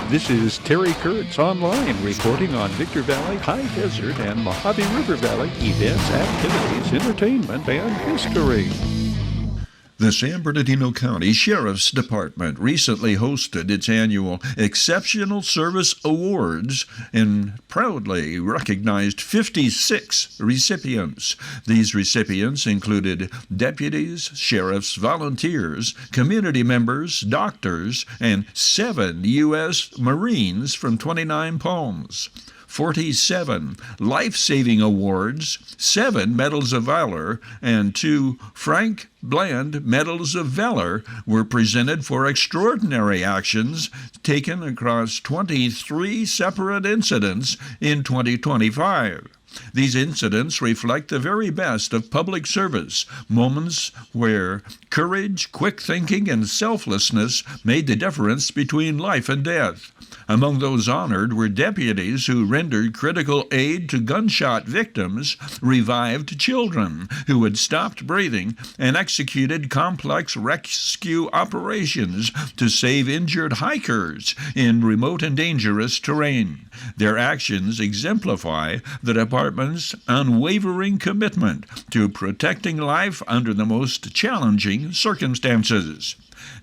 This is Terry Kurtz online reporting on Victor Valley, High Desert, and Mojave River Valley events, activities, entertainment, and history. The San Bernardino County Sheriff's Department recently hosted its annual Exceptional Service Awards and proudly recognized 56 recipients. These recipients included deputies, sheriffs, volunteers, community members, doctors, and 7 U.S. Marines from 29 Palms. 47 life-saving awards, 7 Medals of Valor, and 2 Frank Bland Medals of Valor were presented for extraordinary actions taken across 23 separate incidents in 2025. These incidents reflect the very best of public service, moments where courage, quick thinking, and selflessness made the difference between life and death. Among those honored were deputies who rendered critical aid to gunshot victims, revived children who had stopped breathing, and executed complex rescue operations to save injured hikers in remote and dangerous terrain. Their actions exemplify the department's unwavering commitment to protecting life under the most challenging circumstances.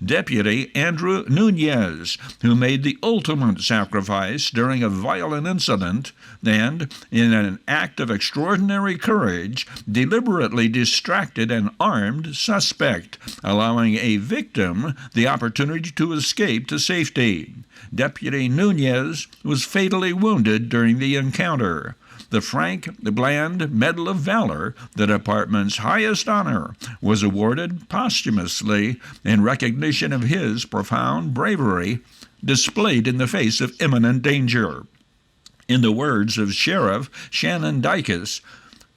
Deputy Andrew Nunez, who made the ultimate sacrifice during a violent incident and, in an act of extraordinary courage, deliberately distracted an armed suspect, allowing a victim the opportunity to escape to safety. Deputy Nunez was fatally wounded during the encounter. The Frank Bland Medal of Valor, the department's highest honor, was awarded posthumously in recognition of his profound bravery displayed in the face of imminent danger. In the words of Sheriff Shannon Dykes,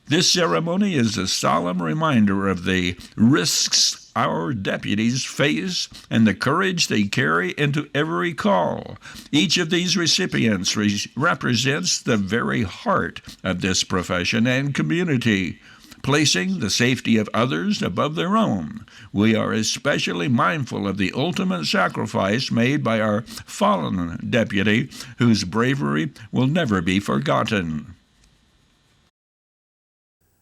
this ceremony is a solemn reminder of the risks our deputies face and the courage they carry into every call. Each of these recipients represents the very heart of this profession and community, placing the safety of others above their own. We are especially mindful of the ultimate sacrifice made by our fallen deputy, whose bravery will never be forgotten.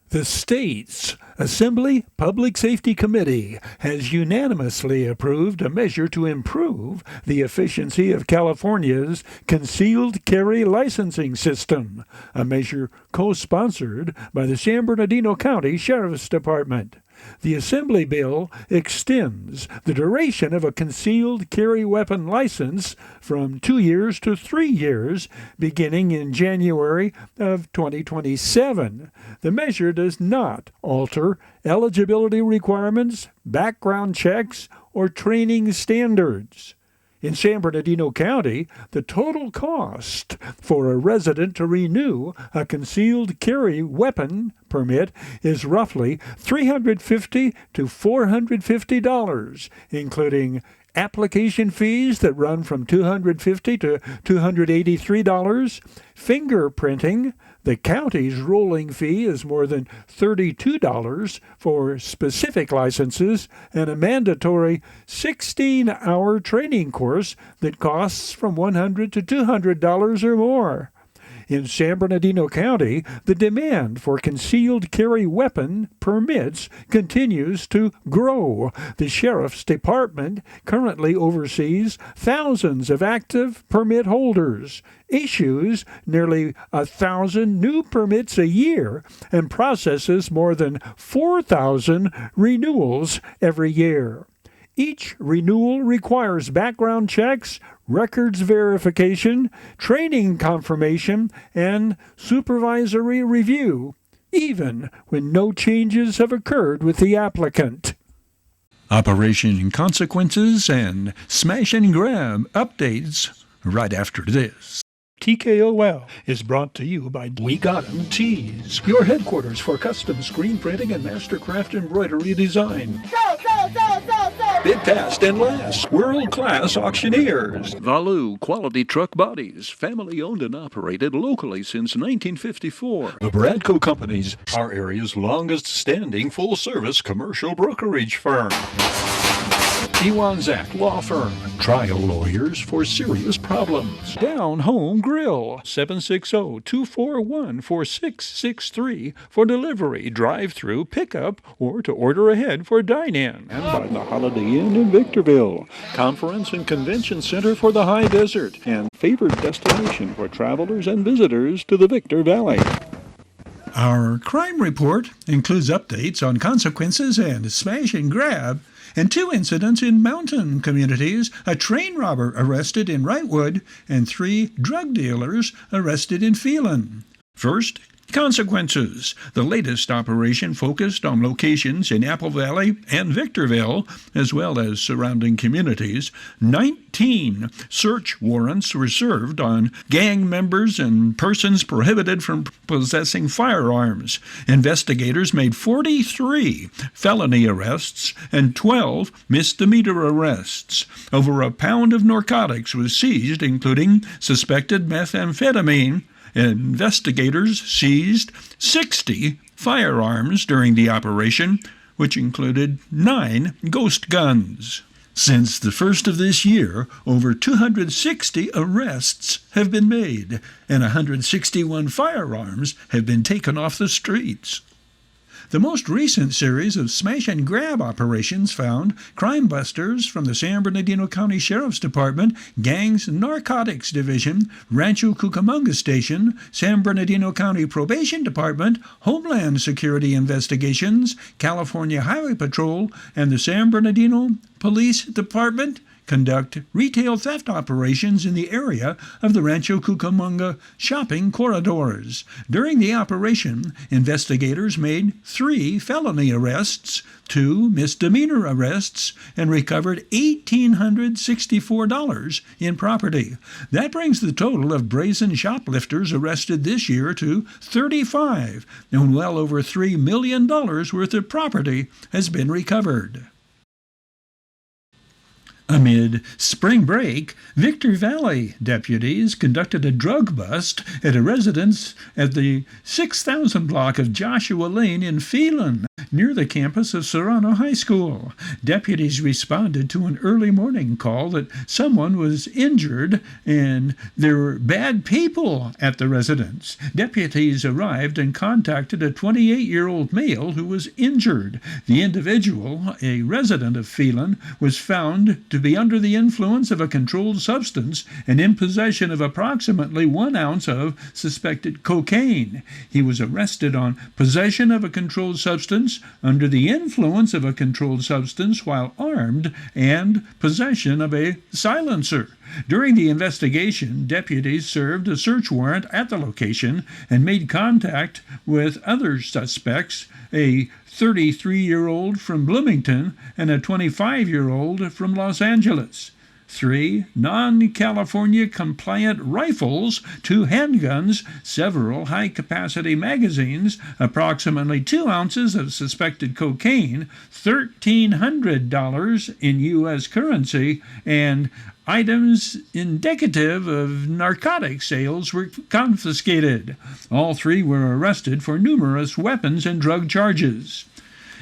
The state's Assembly Public Safety Committee has unanimously approved a measure to improve the efficiency of California's concealed carry licensing system, a measure co-sponsored by the San Bernardino County Sheriff's Department. The Assembly bill extends the duration of a concealed carry weapon license from 2 years to 3 years, beginning in January of 2027. The measure does not alter eligibility requirements, background checks, or training standards. In San Bernardino County, the total cost for a resident to renew a concealed carry weapon permit is roughly $350 to $450, including application fees that run from $250 to $283, fingerprinting. The county's rolling fee is more than $32 for specific licenses, and a mandatory 16-hour training course that costs from $100 to $200 or more. In San Bernardino County, the demand for concealed carry weapon permits continues to grow. The Sheriff's Department currently oversees thousands of active permit holders, issues nearly 1,000 new permits a year, and processes more than 4,000 renewals every year. Each renewal requires background checks, records verification, training confirmation, and supervisory review, even when no changes have occurred with the applicant. Operation Consequences and Smash and Grab updates right after this. TKOL is brought to you by We Got 'em Tees, your headquarters for custom screen printing and mastercraft embroidery design. Bid fast and last. World-class auctioneers. Valu Quality Truck Bodies. Family owned and operated locally since 1954. The Bradco Companies, our area's longest standing full-service commercial brokerage firm. Iwanzak Law Firm, trial lawyers for serious problems. Down Home Grill, 760-241-4663 for delivery, drive-through, pickup, or to order ahead for dine-in. And by the Holiday Inn in Victorville, conference and convention center for the High Desert, and favored destination for travelers and visitors to the Victor Valley. Our crime report includes updates on consequences and smash and grab, and 2 incidents in mountain communities, a train robber arrested in Wrightwood, and 3 drug dealers arrested in Phelan. First, consequences. The latest operation focused on locations in Apple Valley and Victorville, as well as surrounding communities. 19 search warrants were served on gang members and persons prohibited from possessing firearms. Investigators made 43 felony arrests and 12 misdemeanor arrests. Over a pound of narcotics was seized, including suspected methamphetamine. Investigators seized 60 firearms during the operation, which included 9 ghost guns. Since the first of this year, over 260 arrests have been made, and 161 firearms have been taken off the streets. The most recent series of smash-and-grab operations found crime busters from the San Bernardino County Sheriff's Department, Gangs and Narcotics Division, Rancho Cucamonga Station, San Bernardino County Probation Department, Homeland Security Investigations, California Highway Patrol, and the San Bernardino Police Department conduct retail theft operations in the area of the Rancho Cucamonga shopping corridors. During the operation, investigators made 3 felony arrests, 2 misdemeanor arrests, and recovered $1,864 in property. That brings the total of brazen shoplifters arrested this year to 35, and well over $3 million worth of property has been recovered. Amid spring break, Victor Valley deputies conducted a drug bust at a residence at the 6000 block of Joshua Lane in Phelan, near the campus of Serrano High School. Deputies responded to an early morning call that someone was injured and there were bad people at the residence. Deputies arrived and contacted a 28-year-old male who was injured. The individual, a resident of Phelan, was found to be under the influence of a controlled substance and in possession of approximately 1 ounce of suspected cocaine. He was arrested on possession of a controlled substance, under the influence of a controlled substance while armed, and possession of a silencer. During the investigation, deputies served a search warrant at the location and made contact with other suspects, a 33-year-old from Bloomington and a 25-year-old from Los Angeles. 3 non-California compliant rifles, 2 handguns, several high-capacity magazines, approximately 2 ounces of suspected cocaine, $1,300 in U.S. currency, and items indicative of narcotic sales were confiscated. All 3 were arrested for numerous weapons and drug charges.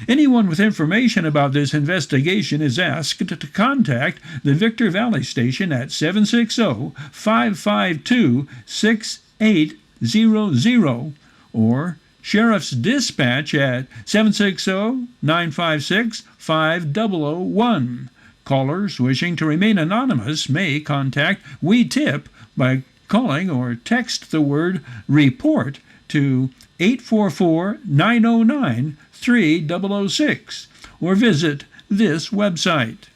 Anyone with information about this investigation is asked to contact the Victor Valley Station at 760-552-6800 or Sheriff's Dispatch at 760-956-5001. Callers wishing to remain anonymous may contact We Tip by calling or text the word REPORT to 844-909-3006 or visit this website.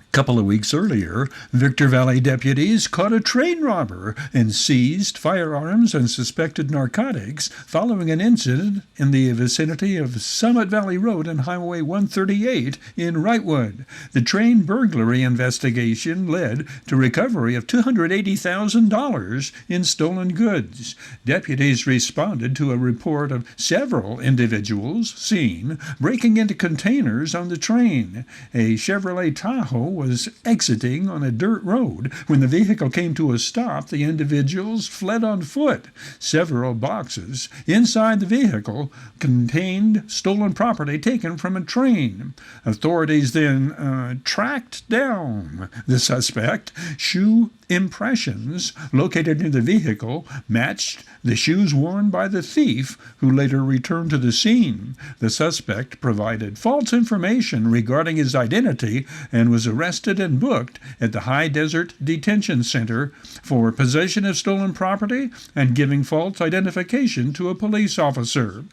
A couple of weeks earlier, Victor Valley deputies caught a train robber and seized firearms and suspected narcotics following an incident in the vicinity of Summit Valley Road and Highway 138 in Wrightwood. The train burglary investigation led to recovery of $280,000 in stolen goods. Deputies responded to a report of several individuals seen breaking into containers on the train. A Chevrolet Tahoe was was exiting on a dirt road. When the vehicle came to a stop, the individuals fled on foot. Several boxes inside the vehicle contained stolen property taken from a train. Authorities then tracked down the suspect. Shoe impressions located in the vehicle matched the shoes worn by the thief, who later returned to the scene. The suspect provided false information regarding his identity and was arrested and booked at the High Desert Detention Center for possession of stolen property and giving false identification to a police officer.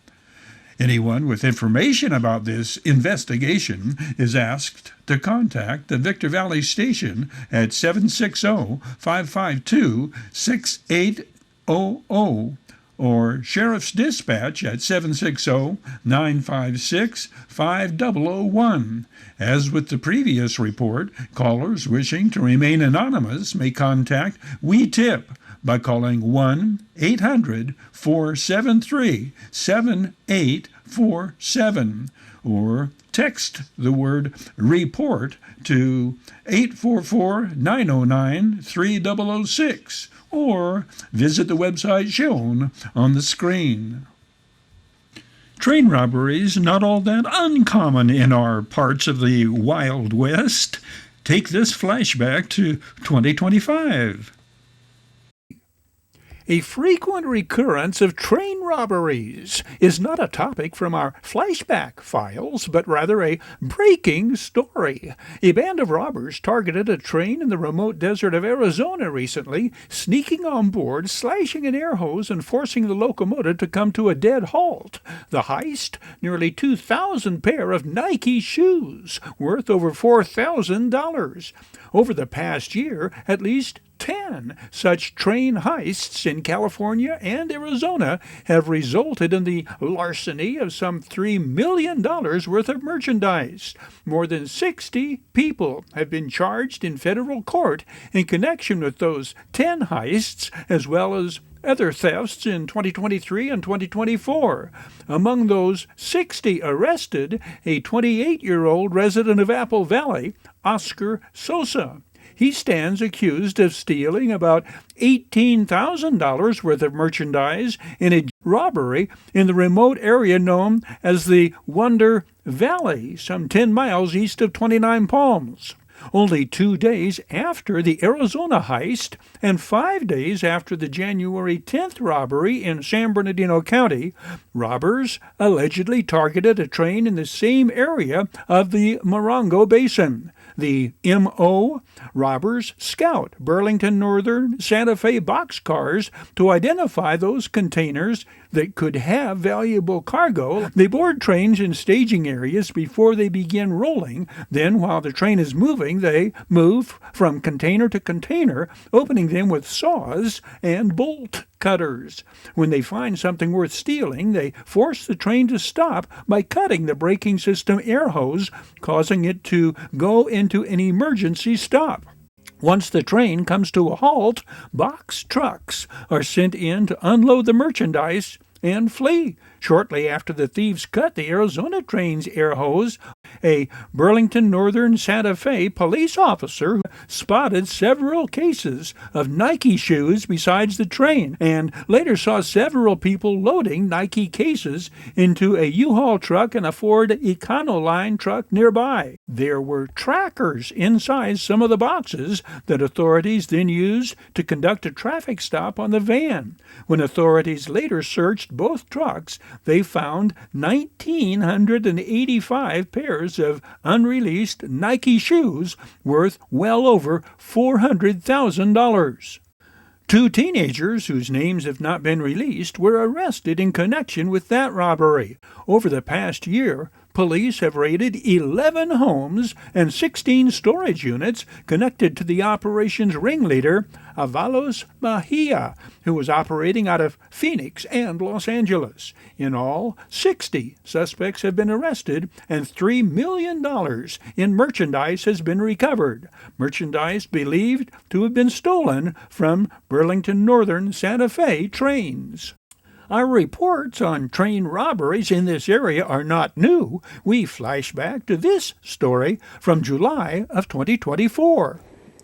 Anyone with information about this investigation is asked to contact the Victor Valley Station at 760-552-6800 or Sheriff's Dispatch at 760-956-5001. As with the previous report, callers wishing to remain anonymous may contact We Tip by calling 1-800-473-7847 or text the word REPORT to 844-909-3006 or visit the website shown on the screen. Train robberies not all that uncommon in our parts of the Wild West. Take this flashback to 2025. A frequent recurrence of train robberies is not a topic from our flashback files, but rather a breaking story. A band of robbers targeted a train in the remote desert of Arizona recently, sneaking on board, slashing an air hose, and forcing the locomotive to come to a dead halt. The heist? Nearly 2,000 pair of Nike shoes, worth over $4,000. Over the past year, at least 10 such train heists in California and Arizona have resulted in the larceny of some $3 million worth of merchandise. More than 60 people have been charged in federal court in connection with those 10 heists, as well as other thefts in 2023 and 2024. Among those 60 arrested, a 28-year-old resident of Apple Valley, Oscar Sosa. He stands accused of stealing about $18,000 worth of merchandise in a robbery in the remote area known as the Wonder Valley, some 10 miles east of 29 Palms. Only 2 days after the Arizona heist and 5 days after the January 10th robbery in San Bernardino County, robbers allegedly targeted a train in the same area of the Morongo Basin. The M.O. robbers scout Burlington Northern Santa Fe boxcars to identify those containers that could have valuable cargo. They board trains in staging areas before they begin rolling. Then, while the train is moving, they move from container to container, opening them with saws and bolt cutters. When they find something worth stealing, they force the train to stop by cutting the braking system air hose, causing it to go into an emergency stop. Once the train comes to a halt, box trucks are sent in to unload the merchandise and flee. Shortly after the thieves cut the Arizona train's air hose, a Burlington Northern Santa Fe police officer spotted several cases of Nike shoes besides the train, and later saw several people loading Nike cases into a U-Haul truck and a Ford Econoline truck nearby. There were trackers inside some of the boxes that authorities then used to conduct a traffic stop on the van. When authorities later searched both trucks, they found 1,985 pairs of unreleased Nike shoes worth well over $400,000. 2 teenagers, whose names have not been released, were arrested in connection with that robbery. Over the past year, police have raided 11 homes and 16 storage units connected to the operation's ringleader, Avalos Mejia, who was operating out of Phoenix and Los Angeles. In all, 60 suspects have been arrested and $3 million in merchandise has been recovered. Merchandise believed to have been stolen from Burlington Northern Santa Fe trains. Our reports on train robberies in this area are not new. We flash back to this story from July of 2024.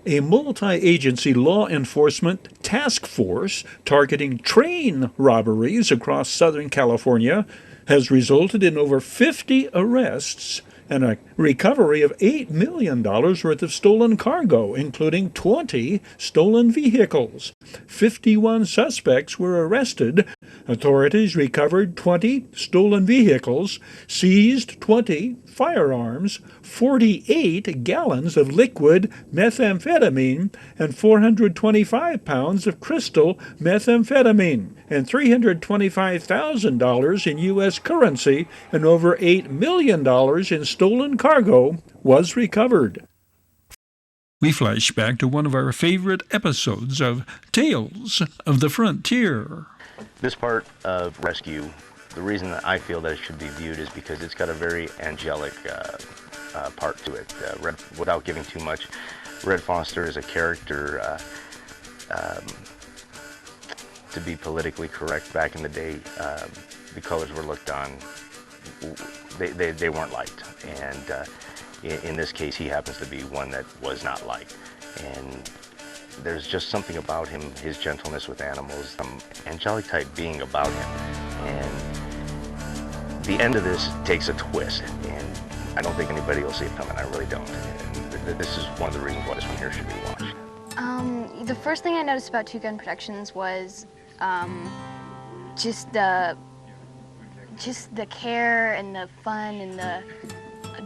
A multi-agency law enforcement task force targeting train robberies across Southern California has resulted in over 50 arrests and a recovery of $8 million worth of stolen cargo, including 20 stolen vehicles. 51 suspects were arrested. Authorities recovered 20 stolen vehicles, seized 20 firearms, 48 gallons of liquid methamphetamine, and 425 pounds of crystal methamphetamine, and $325,000 in U.S. currency and over $8 million in stolen cargo was recovered. We flash back to one of our favorite episodes of Tales of the Frontier. This part of Rescue, the reason that I feel that it should be viewed is because it's got a very angelic part to it. Without giving too much, Red Foster is a character, to be politically correct, back in the day, the colors were looked on, they weren't liked. And in this case, he happens to be one that was not liked. And there's just something about him, his gentleness with animals, some angelic type being about him. And the end of this takes a twist, and I don't think anybody will see it coming. I really don't. And this is one of the reasons why this one here should be watched. The first thing I noticed about Two Gun Productions was just the care and the fun and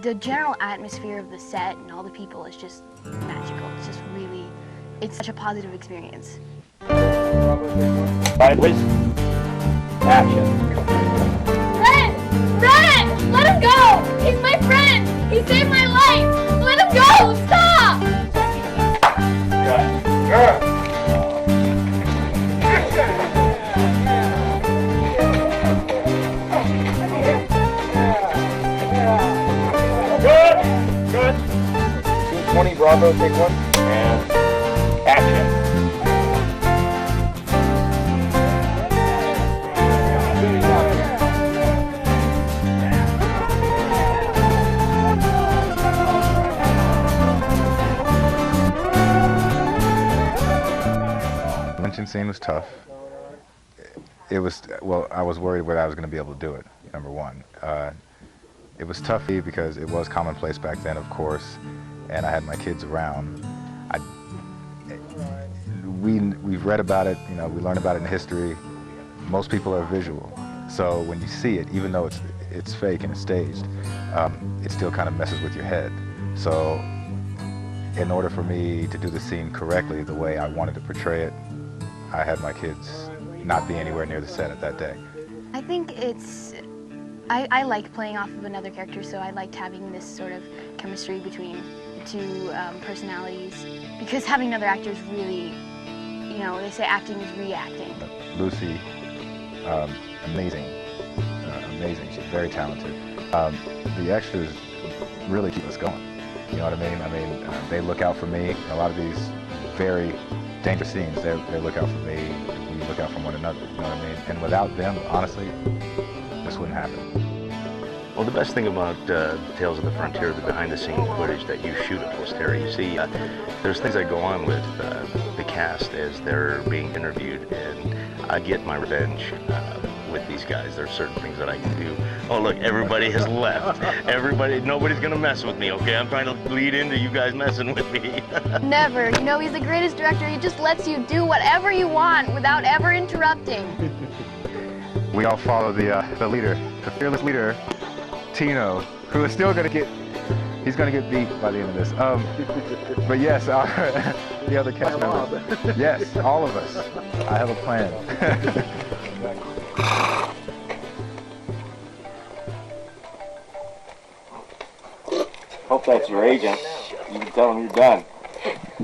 the general atmosphere of the set and all the people is just magical. It's just really, it's such a positive experience. Sideways. Action. Red! Red! Let him go! He's my friend! He saved my life! Let him go! Stop! Good. Good. 220 Bravo, take one. And action. The lynching scene was tough. It was, well, I was worried whether I was going to be able to do it, number one. It was tough because it was commonplace back then, of course, and I had my kids around. We've read about it, you know, we learned about it in history. Most people are visual, so when you see it, even though it's fake and it's staged, it still kind of messes with your head. So in order for me to do the scene correctly the way I wanted to portray it, I had my kids not be anywhere near the set at that day. I think I like playing off of another character, so I liked having this sort of chemistry between the two personalities, because having another actor is really, you know, they say acting is reacting. Lucy, amazing, amazing. She's very talented. The extras really keep us going. You know what I mean? I mean, they look out for me. A lot of these very dangerous scenes, they look out for me. We look out for one another. You know what I mean? And without them, honestly, this wouldn't happen. Well, the best thing about Tales of the Frontier, the behind-the-scenes footage that you shoot at Terry, you see, there's things that go on with the cast as they're being interviewed, and I get my revenge with these guys. There's certain things that I can do. Oh, look, everybody has left. Nobody's gonna mess with me, okay? I'm trying to lead into you guys messing with me. Never. You know, he's the greatest director. He just lets you do whatever you want without ever interrupting. We all follow the leader, the fearless leader, Tino, who is still gonna get, he's gonna get beat by the end of this. But yes, the other cast members, yes, all of us. I have a plan. Hope that's your agent. You can tell him you're done.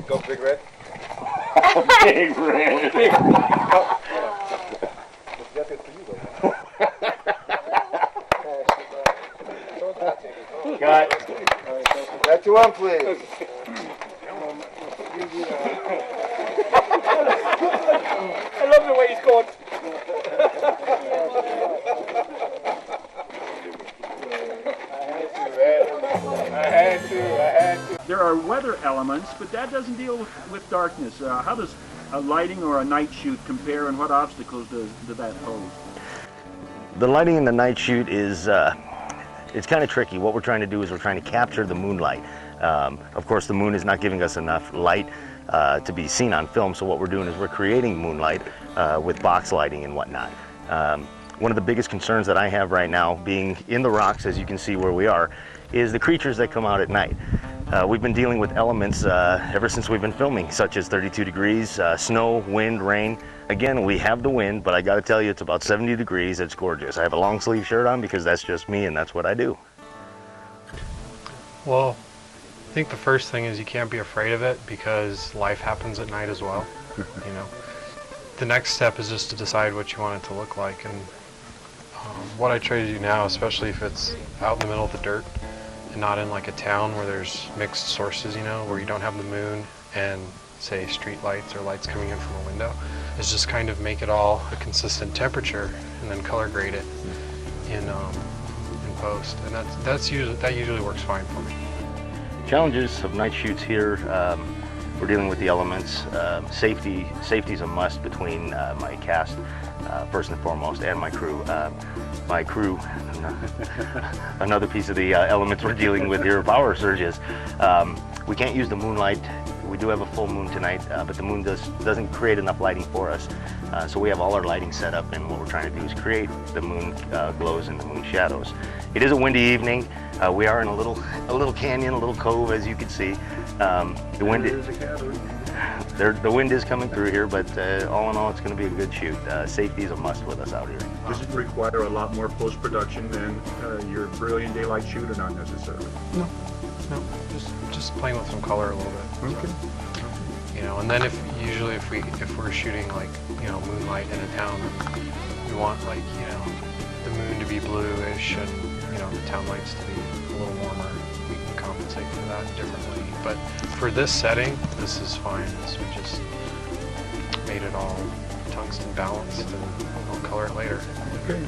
Go Big Red. Big Red. Got. Back to one, please. I love the way he's going. elements, but that doesn't deal with darkness. How does a lighting or a night shoot compare, and what obstacles does that pose? The lighting in the night shoot is it's kind of tricky. What we're trying to do is we're trying to capture the moonlight. Of course, the moon is not giving us enough light to be seen on film, so what we're doing is we're creating moonlight with box lighting and whatnot. One of the biggest concerns that I have right now, being in the rocks, as you can see where we are, is the creatures that come out at night. We've been dealing with elements ever since we've been filming, such as 32 degrees, snow, wind, rain. Again, we have the wind, but I gotta tell you, it's about 70 degrees, it's gorgeous. I have a long sleeve shirt on because that's just me and that's what I do. Well, I think the first thing is you can't be afraid of it because life happens at night as well, you know. The next step is just to decide what you want it to look like, and what I try to do now, especially if it's out in the middle of the dirt and not in like a town where there's mixed sources, you know, where you don't have the moon and say street lights or lights coming in from a window, is just kind of make it all a consistent temperature and then color grade it in post, and that usually works fine for me. Challenges of night shoots here, we're dealing with the elements. Safety is a must between my cast, first and foremost, and my crew. Another piece of the elements we're dealing with here are power surges. We can't use the moonlight. We do have a full moon tonight, but the moon doesn't create enough lighting for us. So we have all our lighting set up, and what we're trying to do is create the moon glows and the moon shadows. It is a windy evening. We are in a little canyon, a little cove, as you can see. The wind is coming through here, but all in all, it's going to be a good shoot. Safety is a must with us out here. Does it require a lot more post-production than your brilliant daylight shoot, or not necessarily? No, just playing with some color a little bit. Okay. You know, and then if we're shooting like, you know, moonlight in a town, we want, like, you know, the moon to be bluish and, you know, the town lights to be a little warmer. We can compensate for that differently. But for this setting, this is fine. We just made it all tungsten balanced, and we'll color it later. Okay.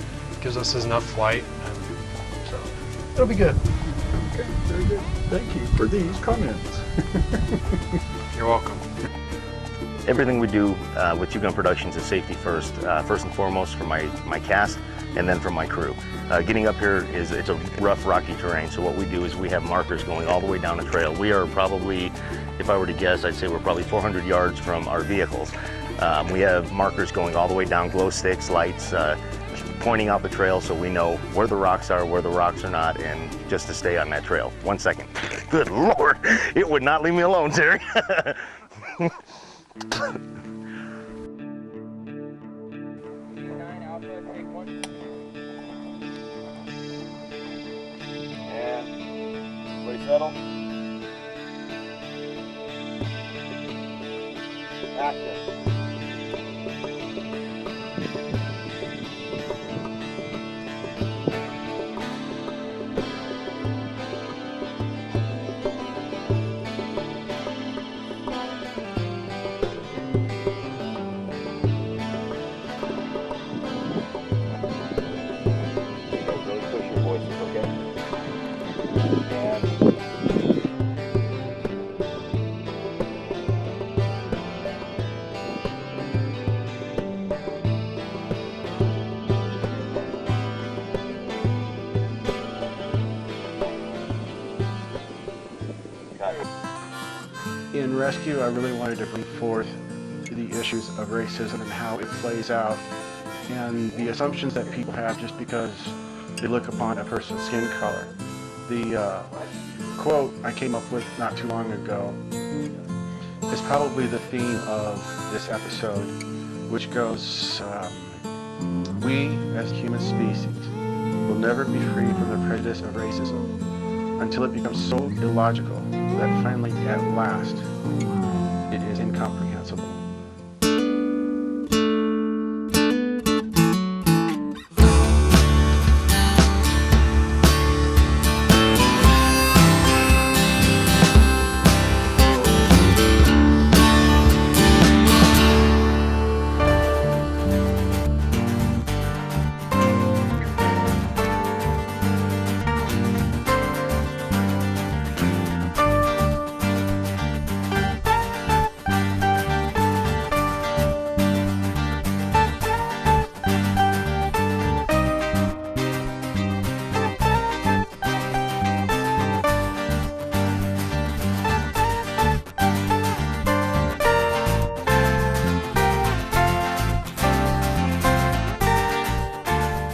Gives us enough light, and so it'll be good. Okay, very good. Thank you for these comments. You're welcome. Everything we do with Two Gun Productions is safety first and foremost for my cast, and then for my crew. Getting up here it's a rough, rocky terrain, so what we do is we have markers going all the way down the trail. We are probably, if I were to guess, I'd say we're probably 400 yards from our vehicles. We have markers going all the way down, glow sticks, lights, pointing out the trail so we know where the rocks are, where the rocks are not, and just to stay on that trail. 1 second. Good Lord, it would not leave me alone, Terry. Settle. Action. Really push your voices, okay? And in Rescue, I really wanted to bring forth the issues of racism and how it plays out, and the assumptions that people have just because they look upon a person's skin color. The quote I came up with not too long ago is probably the theme of this episode, which goes, we as human species will never be free from the prejudice of racism until it becomes so illogical that finally, at last, it is incomprehensible.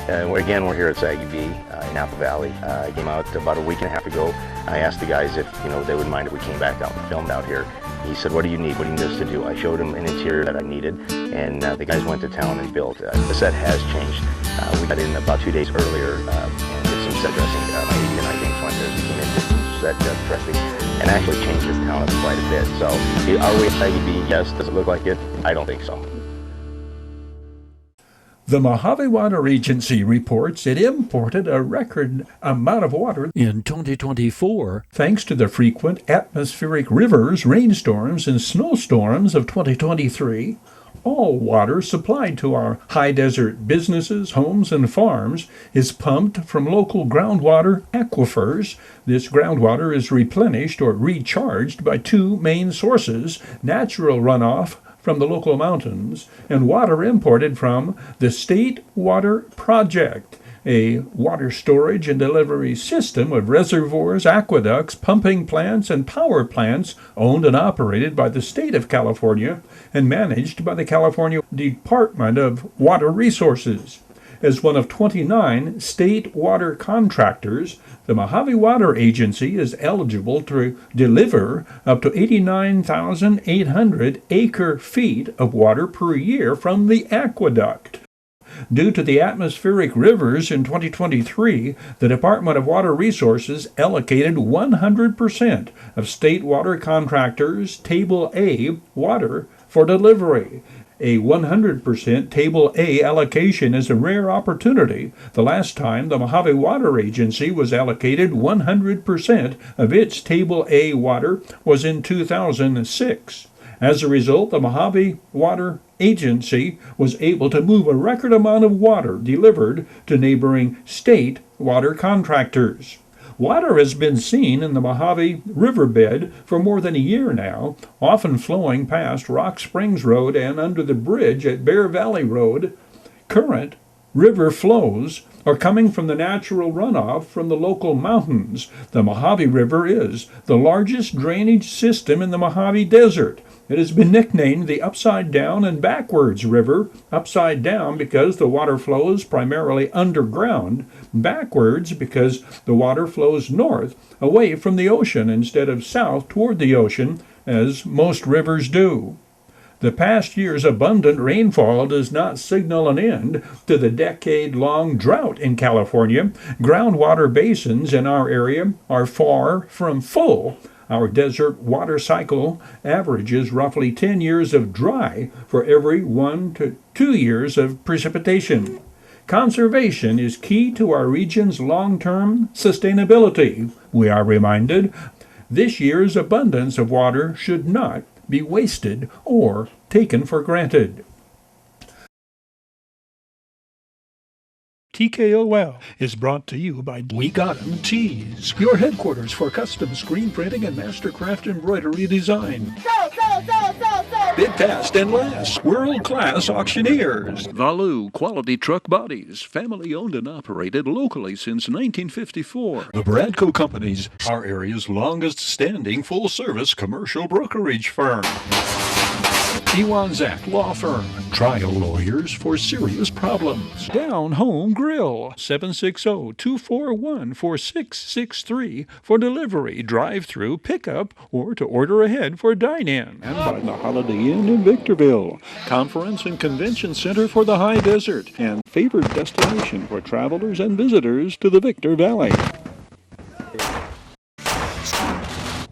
Again, we're here at Saggy B in Apple Valley. I came out about a week and a half ago. I asked the guys if they wouldn't mind if we came back out and filmed out here. He said, "What do you need? What do you need us to do?" I showed him an interior that I needed, and the guys went to town and built. The set has changed. We got in about 2 days earlier and did some set dressing. My AD and I came as we came in, did some set dressing, and actually changed this town up quite a bit. So, are we at Saggy B? Yes. Does it look like it? I don't think so. The Mojave Water Agency reports it imported a record amount of water in 2024 thanks to the frequent atmospheric rivers, rainstorms, and snowstorms of 2023. All water supplied to our high desert businesses, homes, and farms is pumped from local groundwater aquifers. This groundwater is replenished or recharged by two main sources: natural runoff from the local mountains and water imported from the State Water Project, a water storage and delivery system of reservoirs, aqueducts, pumping plants, and power plants owned and operated by the state of California and managed by the California Department of Water Resources. As one of 29 state water contractors, the Mojave Water Agency is eligible to deliver up to 89,800 acre-feet of water per year from the aqueduct. Due to the atmospheric rivers in 2023, the Department of Water Resources allocated 100% of state water contractors' Table A water for delivery. A 100% Table A allocation is a rare opportunity. The last time the Mojave Water Agency was allocated 100% of its Table A water was in 2006. As a result, the Mojave Water Agency was able to move a record amount of water delivered to neighboring state water contractors. Water has been seen in the Mojave riverbed for more than a year now, often flowing past Rock Springs Road and under the bridge at Bear Valley Road. Current river flows are coming from the natural runoff from the local mountains. The Mojave River is the largest drainage system in the Mojave Desert. It has been nicknamed the Upside Down and Backwards River. Upside down because the water flows primarily underground. Backwards because the water flows north, away from the ocean, instead of south toward the ocean, as most rivers do. The past year's abundant rainfall does not signal an end to the decade-long drought in California. Groundwater basins in our area are far from full. Our desert water cycle averages roughly 10 years of dry for every 1 to 2 years of precipitation. Conservation is key to our region's long-term sustainability. We are reminded this year's abundance of water should not be wasted or taken for granted. TKOL is brought to you by We Got 'em Tees, your headquarters for custom screen printing and mastercraft embroidery design. Bid fast and last, world-class auctioneers. Valu Quality Truck Bodies, family owned and operated locally since 1954. The Bradco Companies, our area's longest-standing full-service commercial brokerage firm. Iwanzak Law Firm, trial lawyers for serious problems. Down Home Grill, 760-241-4663 for delivery, drive-through, pickup, or to order ahead for dine-in. And by the Holiday Inn in Victorville, conference and convention center for the high desert, and favored destination for travelers and visitors to the Victor Valley.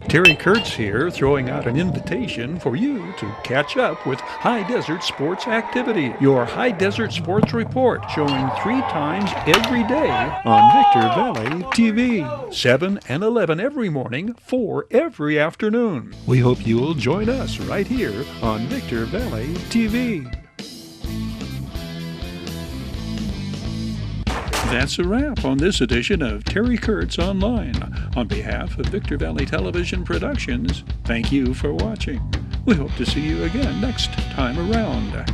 Terry Kurtz here, throwing out an invitation for you to catch up with High Desert Sports Activity, your High Desert Sports Report, showing 3 times every day on Victor Valley TV, 7 and 11 every morning, 4 every afternoon. We hope you'll join us right here on Victor Valley TV. That's a wrap on this edition of Terry Kurtz Online. On behalf of Victor Valley Television Productions, thank you for watching. We hope to see you again next time around.